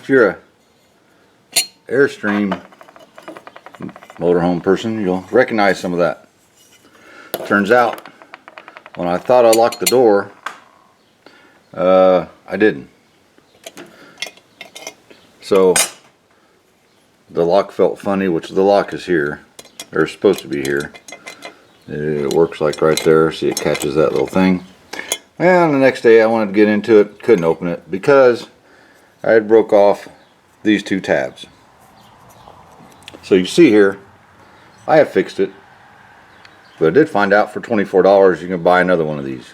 if you're a Airstream motorhome person, you'll recognize some of that. Turns out, when I thought I locked the door, I didn't. So the lock felt funny, which the lock is here. They're supposed to be here. It works like right there. See, it catches that little thing. And the next day I wanted to get into it, couldn't open it because I had broke off these two tabs. So you see here, I have fixed it, but I did find out for $24 you can buy another one of these.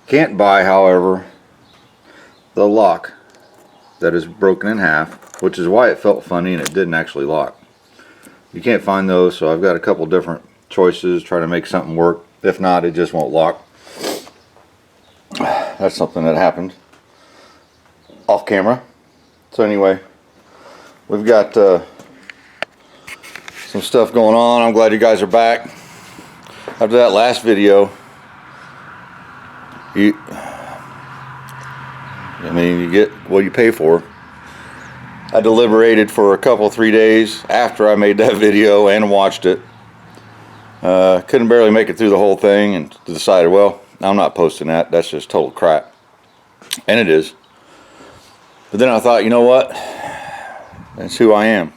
Can't buy, however, the lock that is broken in half, which is why it felt funny and it didn't actually lock. You can't find those, so I've got a couple different choices, try to make something work. If not, it just won't lock. That's something that happened off camera. So anyway, we've got some stuff going on. I'm glad you guys are back. After that last video, you get what you pay for. I deliberated for a couple, 3 days after I made that video and watched it. Couldn't barely make it through the whole thing and decided, well, I'm not posting that. That's just total crap. And it is. But then I thought, you know what? That's who I am.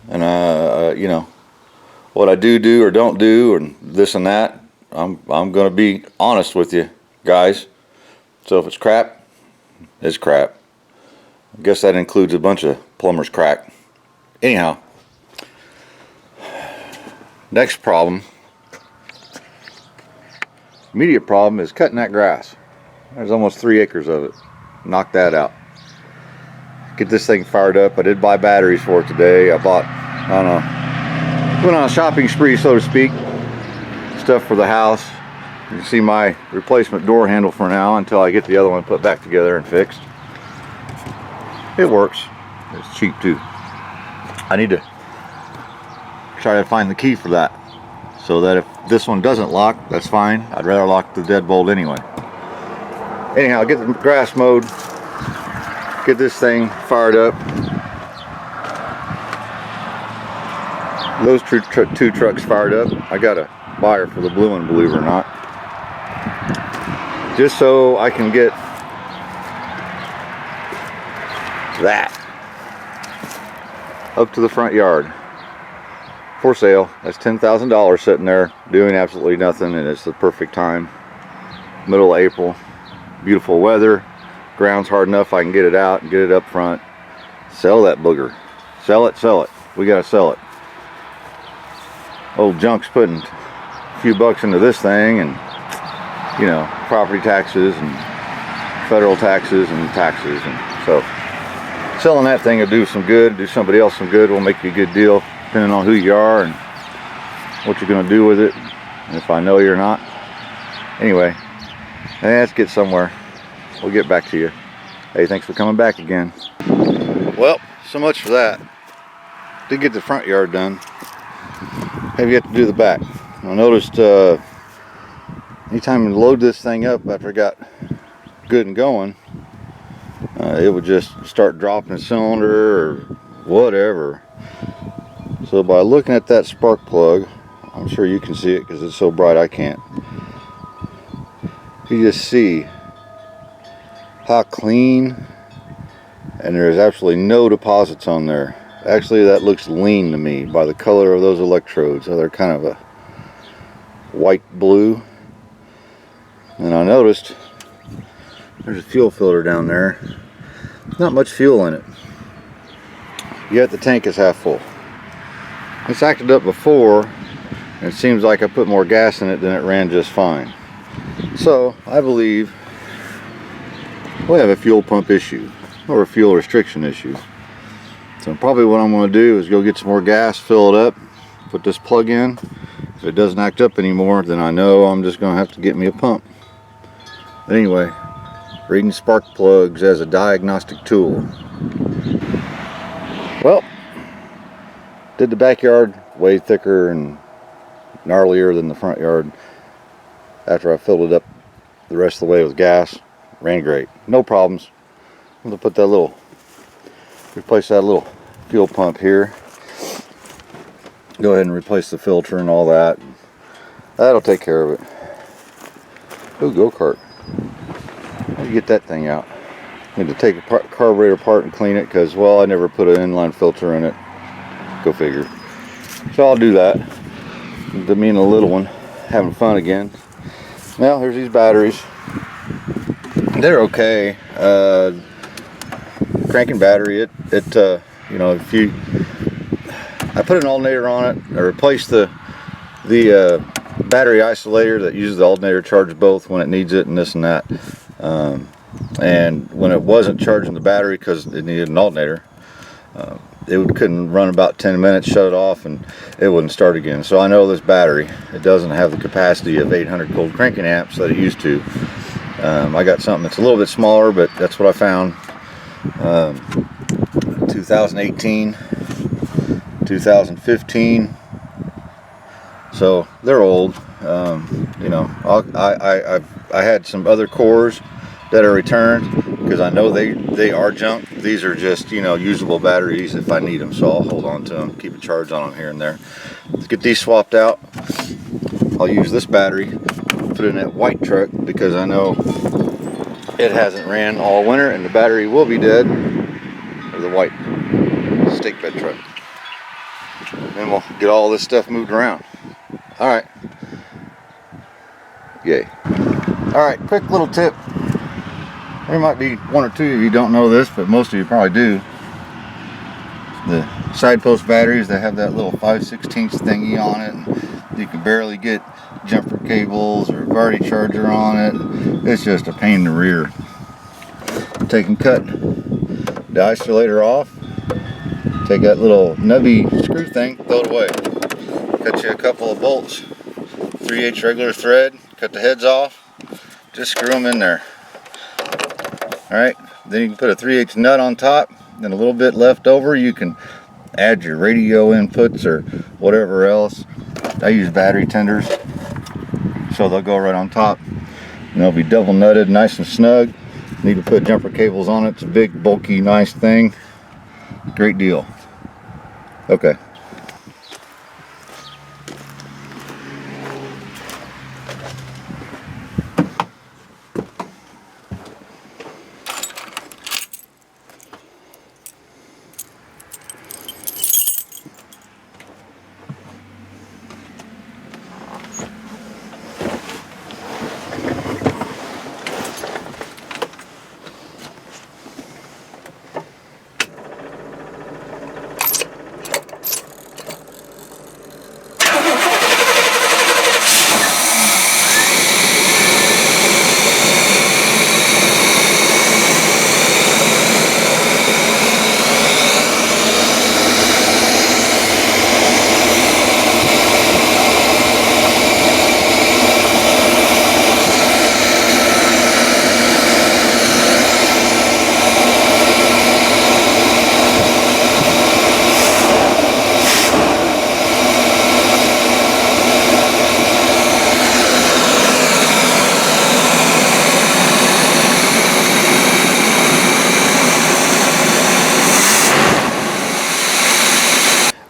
And you know, what I do or don't do and this and that, I'm going to be honest with you guys. So if it's crap, it's crap. I guess that includes a bunch of plumber's crack. Anyhow, next problem, immediate problem, is cutting that grass. There's almost 3 acres of it. Knock that out. Get this thing fired up. I did buy batteries for it today. I bought, I don't know, went on a shopping spree, so to speak. Stuff for the house. You can see my replacement door handle for now until I get the other one put back together and fixed. It works. It's cheap too. I need to try to find the key for that, so that if this one doesn't lock, that's fine. I'd rather lock the deadbolt anyway. Anyhow, get the grass mowed, get this thing fired up. Those two trucks fired up. I got a buyer for the blue one, believe it or not, just so I can get that up to the front yard for sale. That's $10,000 sitting there doing absolutely nothing, and it's the perfect time. Middle of April, beautiful weather, ground's hard enough I can get it out and get it up front. Sell that booger. Sell it. We gotta sell it. Old junk's putting a few bucks into this thing, and you know, property taxes and federal taxes and taxes, and so selling that thing will do some good, do somebody else some good, will make you a good deal, depending on who you are and what you're going to do with it, and if I know you're not. Anyway, let's get somewhere. We'll get back to you. Hey, thanks for coming back again. Well, so much for that. Did get the front yard done. Have yet to do the back. I noticed anytime you load this thing up after it got good and going, it would just start dropping a cylinder or whatever. So by looking at that spark plug, I'm sure you can see it because it's so bright I can't. You just see how clean, and there's absolutely no deposits on there. Actually, that looks lean to me by the color of those electrodes. So they're kind of a white blue. And I noticed there's a fuel filter down there. Not much fuel in it, yet the tank is half full. It's acted up before, and it seems like I put more gas in it than it ran just fine. So I believe we have a fuel pump issue or a fuel restriction issue. So probably what I'm going to do is go get some more gas, fill it up, put this plug in. If it doesn't act up anymore, then I know I'm just going to have to get me a pump. But anyway, reading spark plugs as a diagnostic tool. Well, did the backyard way thicker and gnarlier than the front yard. After I filled it up the rest of the way with gas, ran great, no problems. I'm gonna put that little, replace that little fuel pump here. Go ahead and replace the filter and all that. That'll take care of it. Oh, go-kart. How do you get that thing out? Need to take a carburetor apart and clean it because, well, I never put an inline filter in it. Go figure. So I'll do that. Me and the little one having fun again. Now here's these batteries. They're okay. Cranking battery. You know, if you, I put an alternator on it. I replaced the battery isolator that uses the alternator, charges both when it needs it and this and that. And when it wasn't charging the battery because it needed an alternator, it couldn't run about 10 minutes, shut it off, and it wouldn't start again. So I know this battery, it doesn't have the capacity of 800 cold cranking amps that it used to. I got something that's a little bit smaller, but that's what I found. 2018, 2015. So they're old. You know, I had some other cores that are returned because I know they are junk. These are just, you know, usable batteries if I need them, so I'll hold on to them, keep a charge on them here and there. Let's get these swapped out. I'll use this battery, put it in that white truck because I know it hasn't ran all winter and the battery will be dead, or the white stake bed truck. Then we'll get all this stuff moved around. All right. Yay. All right, quick little tip. There might be one or two of you don't know this, but most of you probably do. The side post batteries that have that little 5/16 thingy on it, and you can barely get jumper cables or Vardy charger on it. It's just a pain in the rear. Take and cut the isolator off. Take that little nubby screw thing, throw it away. Cut you a couple of bolts, 3/8 regular thread, cut the heads off, just screw them in there. Alright, then you can put a 3/8 nut on top, then a little bit left over. You can add your radio inputs or whatever else. I use battery tenders, so they'll go right on top. And they'll be double nutted, nice and snug. Need to put jumper cables on it. It's a big, bulky, nice thing. Great deal. Okay.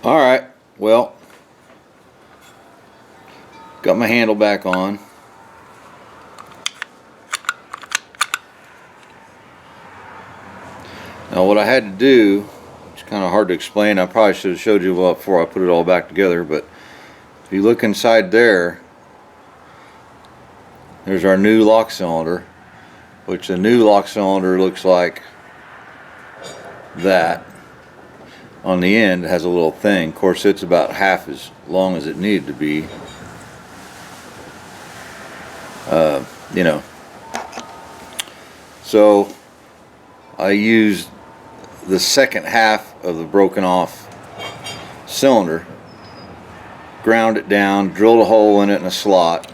Alright, well, got my handle back on. Now what I had to do, it's kind of hard to explain. I probably should have showed you before I put it all back together, but if you look inside there, there's our new lock cylinder, which the new lock cylinder looks like that. On the end, it has a little thing. Of course, it's about half as long as it needed to be. You know. So I used the second half of the broken off cylinder, ground it down, drilled a hole in it in a slot.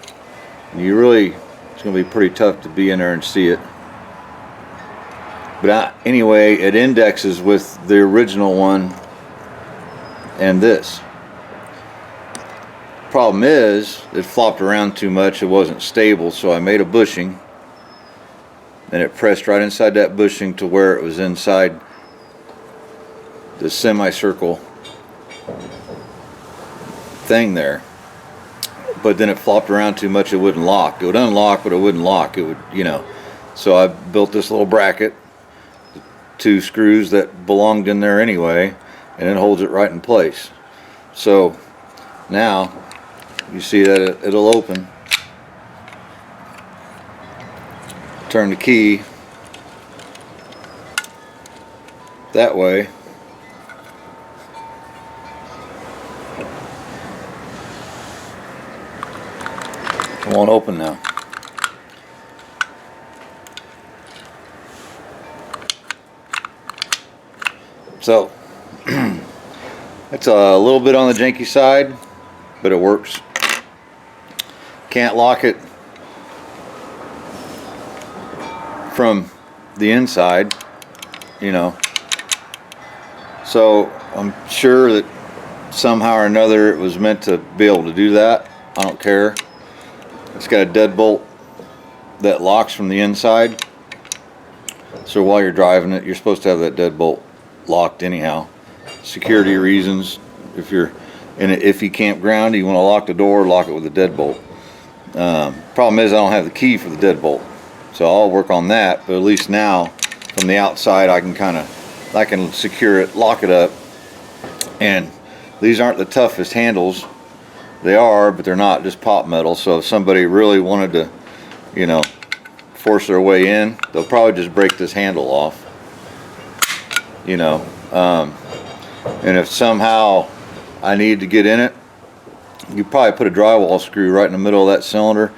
And you really, it's going to be pretty tough to be in there and see it. But anyway, it indexes with the original one and this. Problem is, it flopped around too much. It wasn't stable, so I made a bushing and it pressed right inside that bushing to where it was inside the semicircle thing there. But then it flopped around too much, it wouldn't lock. It would unlock, but it wouldn't lock. It would, you know. So I built this little bracket, 2 screws that belonged in there anyway, and it holds it right in place. So now you see that it'll open. Turn the key that way. It won't open now. So it's a little bit on the janky side, but it works. Can't lock it from the inside, you know. So I'm sure that somehow or another it was meant to be able to do that. I don't care. It's got a deadbolt that locks from the inside. So while you're driving it, you're supposed to have that deadbolt locked anyhow. Security reasons. If you're in an iffy campground, you want to lock the door, lock it with a deadbolt. Problem is I don't have the key for the deadbolt. So I'll work on that, but at least now from the outside I can secure it, lock it up. And these aren't the toughest handles. They are, but they're not just pop metal. So if somebody really wanted to, you know, force their way in, they'll probably just break this handle off, you know. And if somehow I need to get in it, you probably put a drywall screw right in the middle of that cylinder,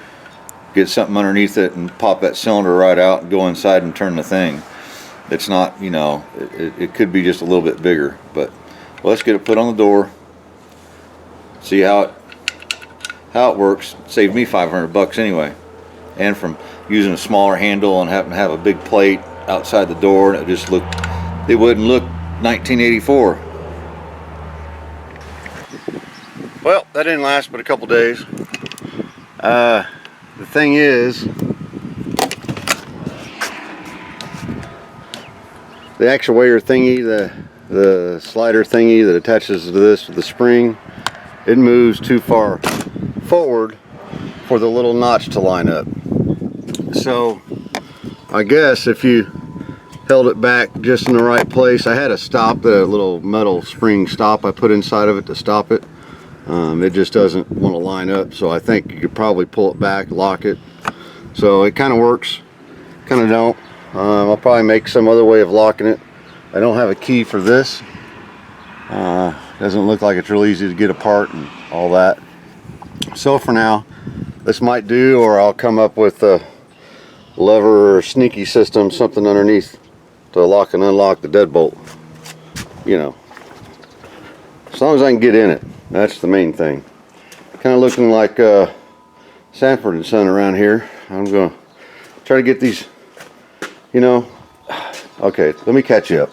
get something underneath it and pop that cylinder right out and go inside and turn the thing. It's not, you know, it could be just a little bit bigger, but well, let's get it put on the door, see how it works. It saved me $500 anyway, and from using a smaller handle and having to have a big plate outside the door, and it wouldn't look 1984. Well, that didn't last but a couple days. The thing is, the actuator thingy, the slider thingy that attaches to this with the spring, it moves too far forward for the little notch to line up. So I guess if you held it back just in the right place, I had a stop, the little metal spring stop I put inside of it to stop it. It just doesn't want to line up, so I think you could probably pull it back, lock it. So it kind of works, kind of don't. I'll probably make some other way of locking it. I don't have a key for this. Doesn't look like it's real easy to get apart and all that. So for now, this might do, or I'll come up with a lever or sneaky system, something underneath to lock and unlock the deadbolt. You know, as long as I can get in it. That's the main thing. Kind of looking like Sanford and Son around here. I'm going to try to get these, you know. Okay, let me catch you up.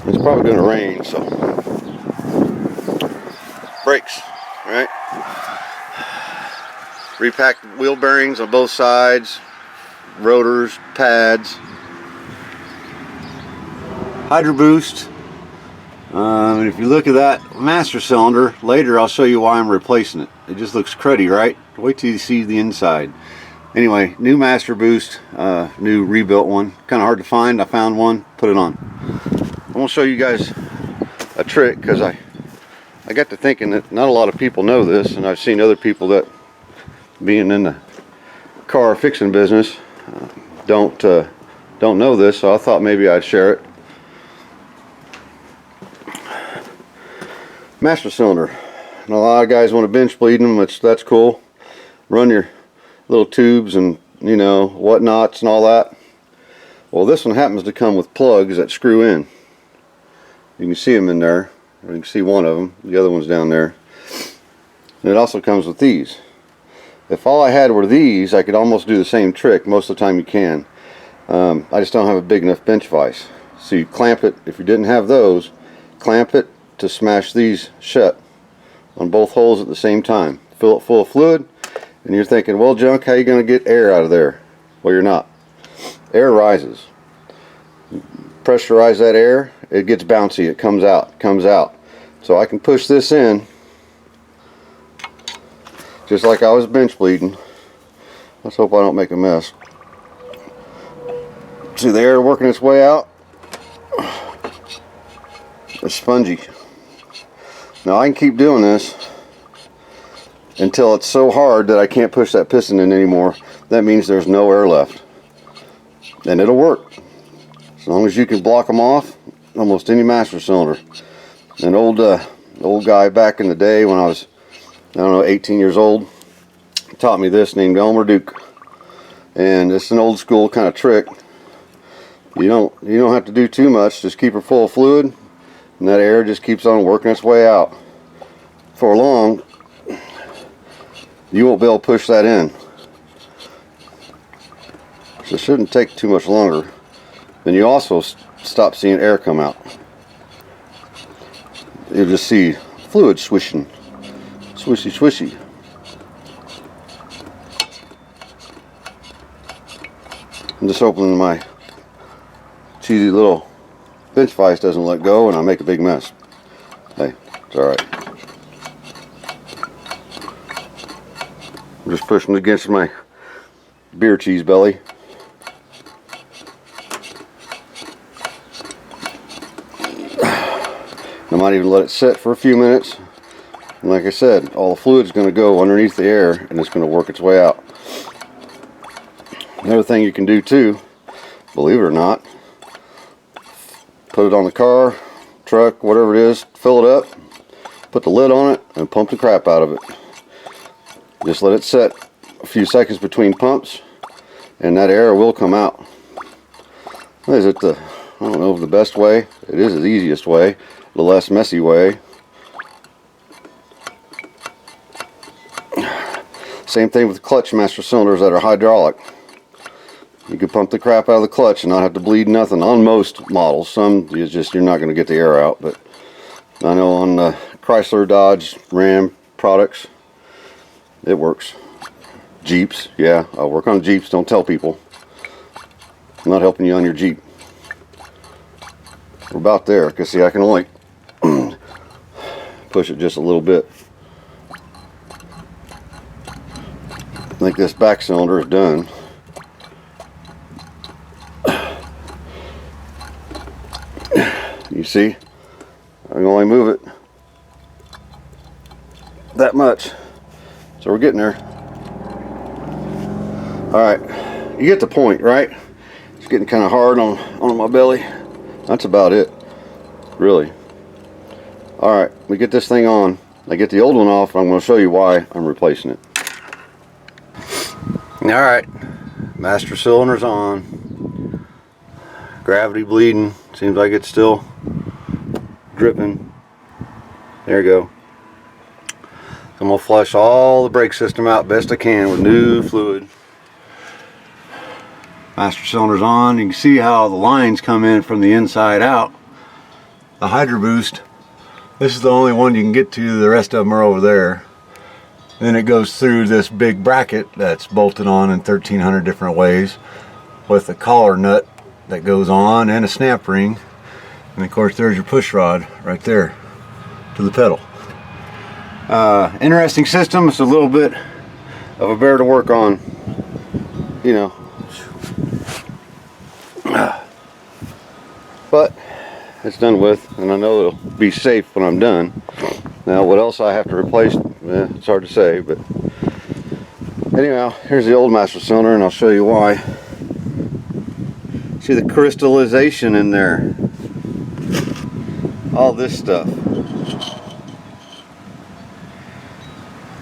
It's probably going to rain, so. Brakes, right? Repacked wheel bearings on both sides, rotors, pads, hydro boost. And if you look at that master cylinder, later I'll show you why I'm replacing it. It just looks cruddy, right? Wait till you see the inside. Anyway, new master boost, new rebuilt one. Kind of hard to find. I found one, put it on. I'm going to show you guys a trick, because I got to thinking that not a lot of people know this, and I've seen other people that, being in the car fixing business, don't know this, so I thought maybe I'd share it. Master cylinder, and a lot of guys want to bench bleed them, which that's cool. Run your little tubes and, you know, whatnots and all that. Well, this one happens to come with plugs that screw in. You can see them in there. You can see one of them. The other one's down there. And it also comes with these. If all I had were these, I could almost do the same trick. Most of the time you can. I just don't have a big enough bench vise. So you clamp it. If you didn't have those, clamp it to smash these shut on both holes at the same time. Fill it full of fluid, And you're thinking, well, Junk, how are you going to get air out of there? Well, you're not. Air rises. Pressurize that air, it gets bouncy, it comes out. So I can push this in, just like I was bench bleeding. Let's hope I don't make a mess. See the air working its way out? It's spongy. Now I can keep doing this until it's so hard that I can't push that piston in anymore. That means there's no air left. And it'll work. As long as you can block them off, almost any master cylinder. An old guy back in the day when I was, I don't know, 18 years old, taught me this, named Elmer Duke. And it's an old school kind of trick. You don't have to do too much, just keep her full of fluid, and that air just keeps on working its way out. For long, you won't be able to push that in. So it shouldn't take too much longer. Then you also stop seeing air come out. You'll just see fluid swishing. Swishy, swishy. I'm just hoping my cheesy little bench vise doesn't let go and I make a big mess. Hey, it's alright. I'm just pushing against my beer cheese belly. I might even let it sit for a few minutes. And like I said, all the fluid's going to go underneath the air and it's going to work its way out. Another thing you can do too, believe it or not, put it on the car, truck, whatever it is, fill it up, put the lid on it, and pump the crap out of it. Just let it set a few seconds between pumps, and that air will come out. Is it the, I don't know, the best way? It is the easiest way, the less messy way. Same thing with clutch master cylinders that are hydraulic. You can pump the crap out of the clutch and not have to bleed nothing on most models. Some you're not going to get the air out, but I know on the Chrysler, Dodge, Ram products it works. Jeeps, yeah, I'll work on Jeeps. Don't tell people. I'm not helping you on your Jeep. We're about there, because see, I can only push it just a little bit. I think this back cylinder is done. You see, I can only move it that much. So we're getting there. Alright, you get the point, right? It's getting kind of hard on my belly. That's about it, really. Alright, we get this thing on. I get the old one off. I'm going to show you why I'm replacing it. Alright, master cylinder's on. Gravity bleeding. Seems like it's still dripping. There you go. I'm going to flush all the brake system out best I can with new fluid. Master cylinder's on. You can see how the lines come in from the inside out. The Hydro Boost, this is the only one you can get to. The rest of them are over there. Then it goes through this big bracket that's bolted on in 1,300 different ways with a collar nut that goes on and a snap ring. And of course there's your push rod right there to the pedal. Interesting system. It's a little bit of a bear to work on, you know, but it's done with, and I know it'll be safe when I'm done. Now what else I have to replace, it's hard to say, but anyhow, here's the old master cylinder and I'll show you why. See the crystallization in there, all this stuff.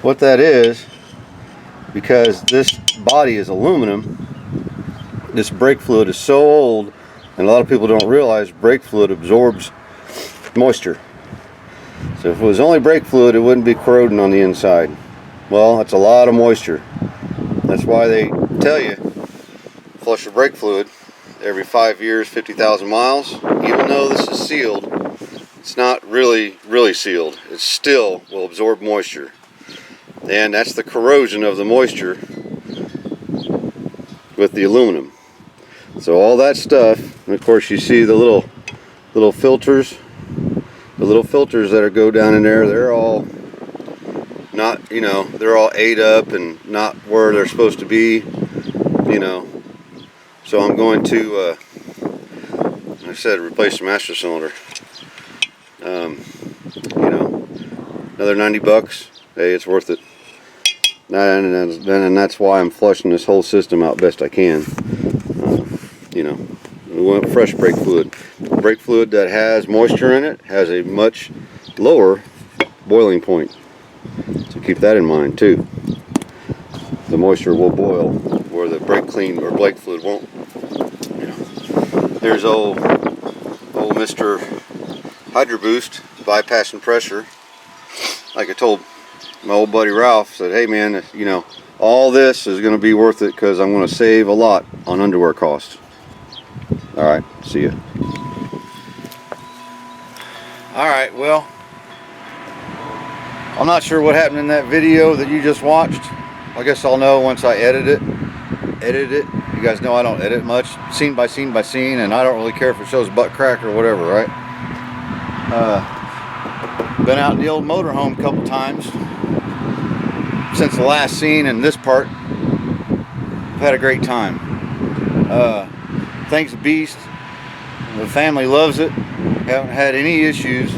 What that is, because this body is aluminum, this brake fluid is so old, and a lot of people don't realize brake fluid absorbs moisture. So if it was only brake fluid, it wouldn't be corroding on the inside. Well, that's a lot of moisture. That's why they tell you flush your brake fluid every 5 years, 50,000 miles. Even though this is sealed, it's not really sealed. It still will absorb moisture. And that's the corrosion of the moisture with the aluminum. So all that stuff, and of course you see the little filters, that go down in there, they're all not, you know, they're all ate up and not where they're supposed to be, you know. So I'm going to, like I said, replace the master cylinder. You know, another 90 bucks. Hey, it's worth it. And that's why I'm flushing this whole system out best I can. You know, we want fresh brake fluid. Brake fluid that has moisture in it has a much lower boiling point. So keep that in mind too. The moisture will boil where the brake clean or brake fluid won't. You know, there's old Mr. Hydro Boost bypassing pressure. Like I told my old buddy Ralph, said, hey man, you know, all this is going to be worth it because I'm going to save a lot on underwear costs. All right, see ya. All right, well, I'm not sure what happened in that video that you just watched. I guess I'll know once I edit it. You guys know I don't edit much, scene by scene by scene, and I don't really care if it shows butt crack or whatever, right? Been out in the old motorhome a couple times since the last scene, and this part I've had a great time. Thing's a beast. The family loves it. Haven't had any issues.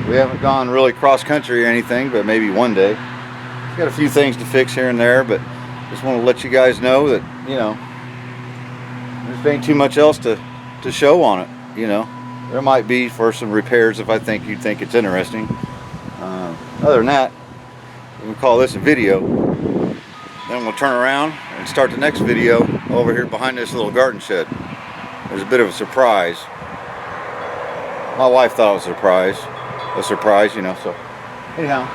We haven't gone really cross country or anything, but maybe one day. Got a few things to fix here and there, but just want to let you guys know that, you know, there ain't too much else to show on it. You know, there might be for some repairs if I think you'd think it's interesting. Other than that, we'll call this a video. Then we'll turn around and start the next video over here behind this little garden shed. There's a bit of a surprise. My wife thought it was a surprise, you know. So anyhow,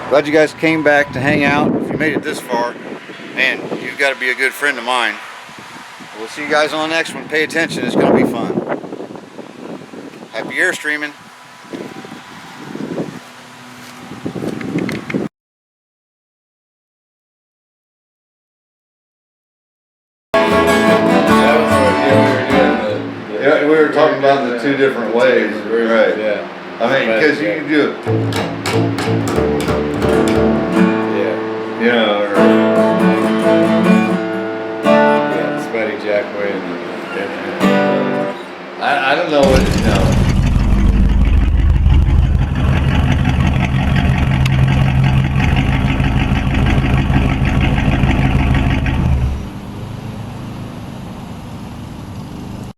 glad you guys came back to hang out. If you made it this far, man, you've got to be a good friend of mine. We'll see you guys on the next one. Pay attention, it's going to be fun. Happy Airstreaming. Yeah, we were talking about the two different ways, right? Yeah. I mean, because you can do it. Yeah. You know, or yeah, the Sweaty Jack way. I don't know what, you know.